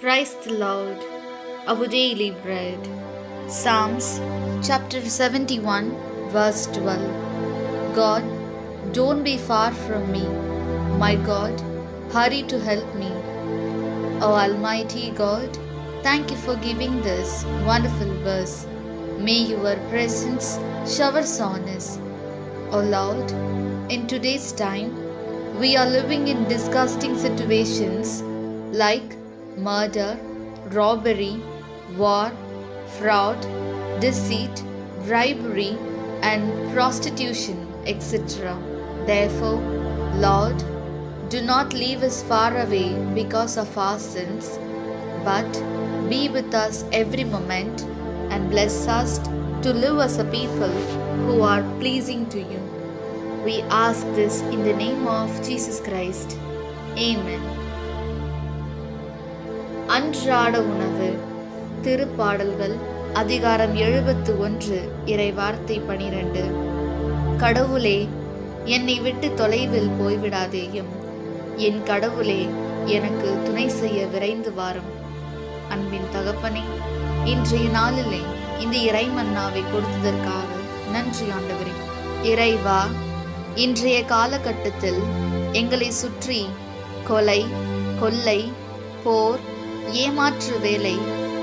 Christ the Lord, our daily bread. Psalms chapter 71, verse 12. God, don't be far from me. My God, hurry to help me. O Almighty God, thank you for giving this wonderful verse. May your presence showers on us. O Lord, in today's time, we are living in disgusting situations like murder, robbery, war, fraud, deceit, bribery, and prostitution, etc. Therefore, Lord, do not leave us far away because of our sins, but be with us every moment and bless us to live as a people who are pleasing to you. We ask this in the name of Jesus Christ. Amen. அன்றாட உணவு. திருப்பாடல்கள் அதிகாரம் 71 இறைவார்த்தை 12. கடவுளே, என்னை விட்டு தொலைவில் போய்விடாதேயும். என் கடவுளே, எனக்கு துணை செய்ய விரைந்து வாரும். அன்பின் தகப்பனே, இன்றைய நாளிலே இந்த இறை மன்னாவை கொடுத்ததற்காக நன்றி ஆண்டவரே. இறைவா, இன்றைய காலகட்டத்தில் எங்களை சுற்றி கொலை, கொள்ளை, போர், ஏமாற்று வேலை,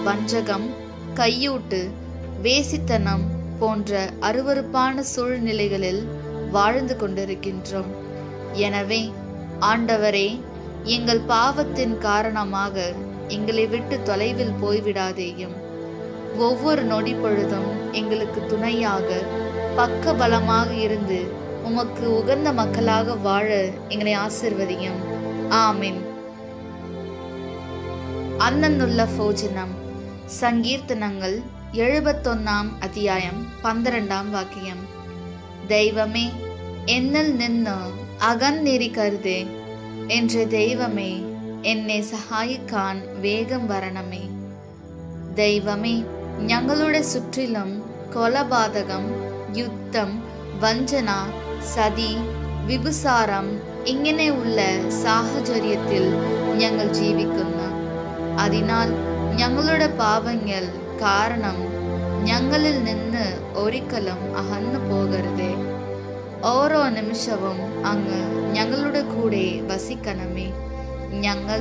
வஞ்சகம், கையூட்டு, வேசித்தனம் போன்ற அருவருப்பான சூழ்நிலைகளில் வாழ்ந்து கொண்டிருக்கின்றோம். எனவே ஆண்டவரே, எங்கள் பாவத்தின் காரணமாக எங்களை விட்டு தொலைவில் போய்விடாதேயும். ஒவ்வொரு நொடி பொழுதும் எங்களுக்கு துணையாக பக்க பலமாக இருந்து உமக்கு உகந்த மக்களாக வாழ எங்களை ஆசிர்வதியும். ஆமென். அன்னன்னுள்ள போஜனம். சங்கீர்த்தனங்கள் 71 அத்தியாயம் 12 வாக்கியம். தெய்வமே, എന്നിൽ നിന്ന് അകന്നിരിക്കരുതേ. എൻ്റെ ദൈവമേ, എന്നെ സഹായിക്കാൻ വേഗം വരണമേ. ദൈവമേ, ഞങ്ങളുടെ ചുറ്റിലും കൊലപാതകം, യുദ്ധം, വഞ്ചന, സതി, വിഭുസാരം ഇങ്ങനെയുള്ള സാഹചര്യത്തിൽ ഞങ്ങൾ ജീവിക്കുന്നു. അതിനാൽ ഞങ്ങളുടെ പാപങ്ങൾ കാരണം ഞങ്ങളിൽ നിന്ന് ഒരിക്കലും അകന്നു പോകരുതേ. ഓരോ നിമിഷവും അങ്ങ് ഞങ്ങളുടെ കൂടെ വസിക്കണമേ. ഞങ്ങൾ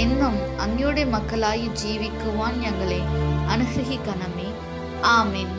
എന്നും അങ്ങയുടെ മക്കളായി ജീവിക്കുവാൻ ഞങ്ങളെ അനുഗ്രഹിക്കണമേ. ആമേൻ.